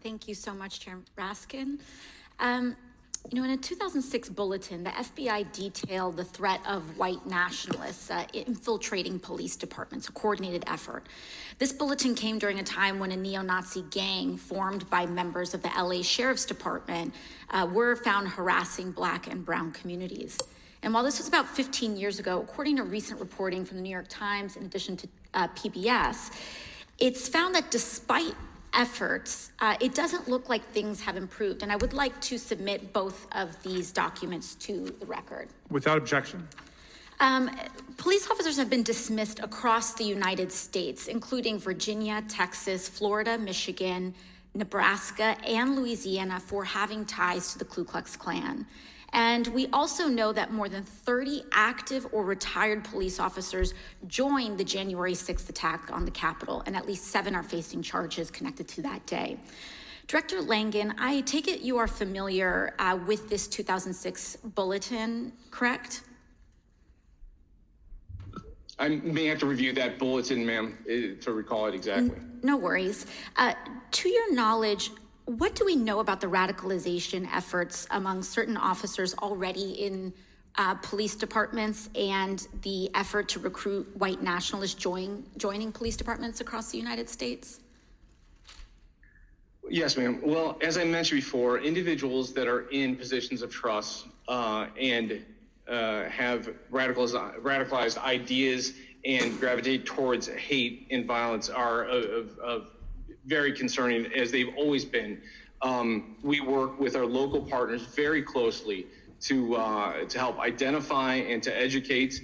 Thank you so much, Chair Raskin. In a 2006 bulletin, the FBI detailed the threat of white nationalists infiltrating police departments, a coordinated effort. This bulletin came during a time when a neo-Nazi gang formed by members of the LA Sheriff's Department were found harassing Black and brown communities. And while this was about 15 years ago, according to recent reporting from the New York Times, in addition to PBS, it's found that despite efforts, it doesn't look like things have improved. And I would like to submit both of these documents to the record. Without objection. Police officers have been dismissed across the United States, including Virginia, Texas, Florida, Michigan, Nebraska, and Louisiana for having ties to the Ku Klux Klan. And we also know that more than 30 active or retired police officers joined the January 6th attack on the Capitol, and at least 7 are facing charges connected to that day. Director Langan, I take it you are familiar with this 2006 bulletin, correct? I may have to review that bulletin, ma'am, to recall it exactly. No worries. To your knowledge, what do we know about the radicalization efforts among certain officers already in police departments and the effort to recruit white nationalists joining police departments across the United States? Yes, ma'am. Well, as I mentioned before, individuals that are in positions of trust and have radicalized ideas and gravitate towards hate and violence are of very concerning, as they've always been. We work with our local partners very closely to help identify and to educate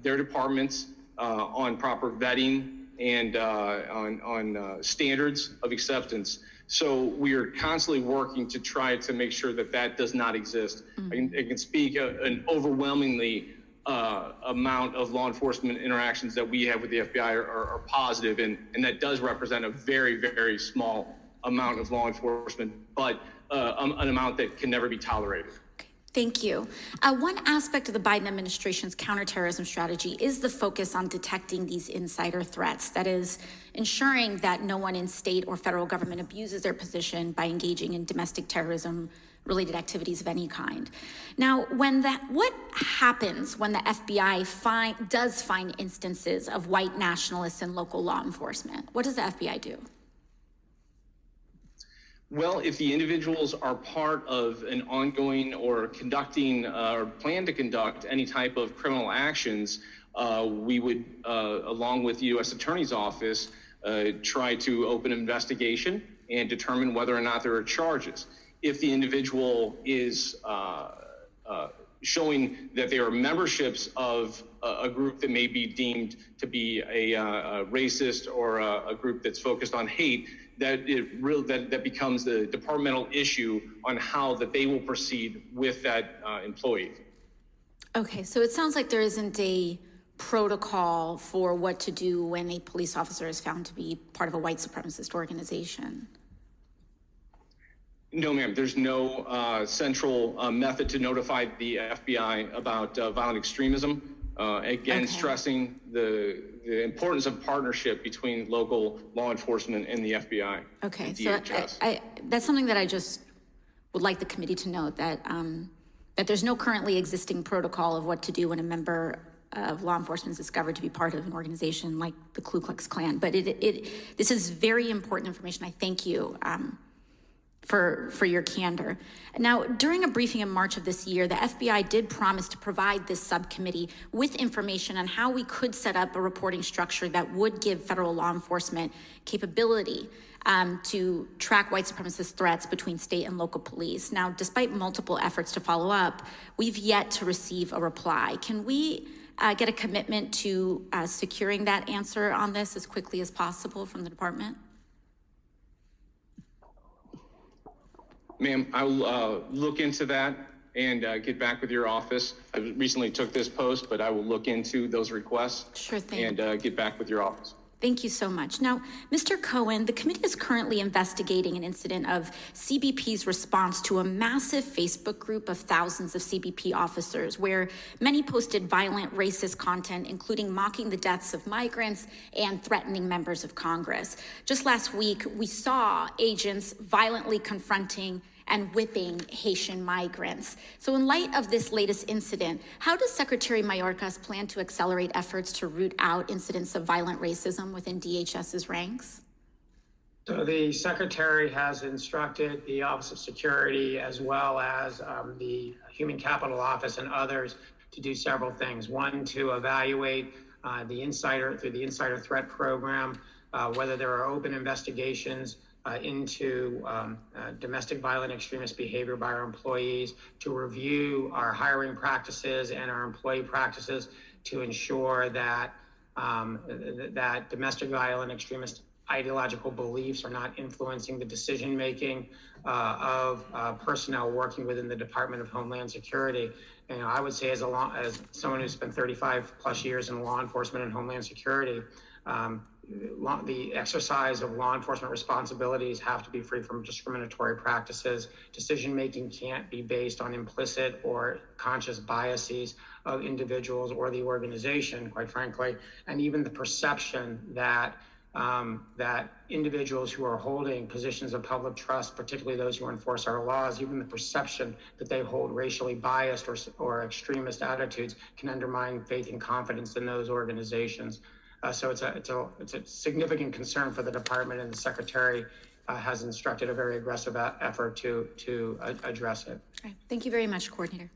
their departments on proper vetting and on standards of acceptance. So we are constantly working to try to make sure that that does not exist. Mm-hmm. I can speak an overwhelmingly amount of law enforcement interactions that we have with the FBI are positive, and that does represent a very, very small amount of law enforcement, but an amount that can never be tolerated. Okay, thank you. One aspect of the Biden administration's counterterrorism strategy is the focus on detecting these insider threats, that is, ensuring that no one in state or federal government abuses their position by engaging in domestic terrorism related activities of any kind. Now, what happens when the FBI does find instances of white nationalists in local law enforcement? What does the FBI do? Well, if the individuals are part of an ongoing or conducting or plan to conduct any type of criminal actions, we would, along with the U.S. Attorney's Office, try to open an investigation and determine whether or not there are charges. If the individual is showing that they are memberships of a group that may be deemed to be a racist or a group that's focused on hate, that becomes the departmental issue on how that they will proceed with that employee. Okay, so it sounds like there isn't a protocol for what to do when a police officer is found to be part of a white supremacist organization. No, ma'am. There's no central method to notify the FBI about violent extremism. Again, stressing the importance of partnership between local law enforcement and the FBI. Okay, and so DHS. That's something that I just would like the committee to note, that that there's no currently existing protocol of what to do when a member of law enforcement is discovered to be part of an organization like the Ku Klux Klan. But this is very important information. I thank you for your candor. Now, during a briefing in March of this year, the FBI did promise to provide this subcommittee with information on how we could set up a reporting structure that would give federal law enforcement capability to track white supremacist threats between state and local police. Now, despite multiple efforts to follow up, we've yet to receive a reply. Can we get a commitment to securing that answer on this as quickly as possible from the department? Ma'am, I will look into that and get back with your office. I recently took this post, but I will look into those requests. Sure thing. And get back with your office. Thank you so much. Now, Mr. Cohen, the committee is currently investigating an incident of CBP's response to a massive Facebook group of thousands of CBP officers, where many posted violent racist content, including mocking the deaths of migrants and threatening members of Congress. Just last week, we saw agents violently confronting and whipping Haitian migrants. So in light of this latest incident, how does Secretary Mayorkas plan to accelerate efforts to root out incidents of violent racism within DHS's ranks? So the Secretary has instructed the Office of Security as well as the Human Capital Office and others to do several things. One, to evaluate through the Insider Threat Program, whether there are open investigations into domestic violent extremist behavior by our employees, to review our hiring practices and our employee practices to ensure that that domestic violent extremist ideological beliefs are not influencing the decision-making of personnel working within the Department of Homeland Security. And I would say as someone who's spent 35 plus years in law enforcement and Homeland Security, the exercise of law enforcement responsibilities have to be free from discriminatory practices. Decision-making can't be based on implicit or conscious biases of individuals or the organization, quite frankly, and even the perception that that individuals who are holding positions of public trust, particularly those who enforce our laws, even the perception that they hold racially biased or extremist attitudes can undermine faith and confidence in those organizations. So it's a significant concern for the department, and the Secretary has instructed a very aggressive effort to address it. All right. Thank you very much, Coordinator.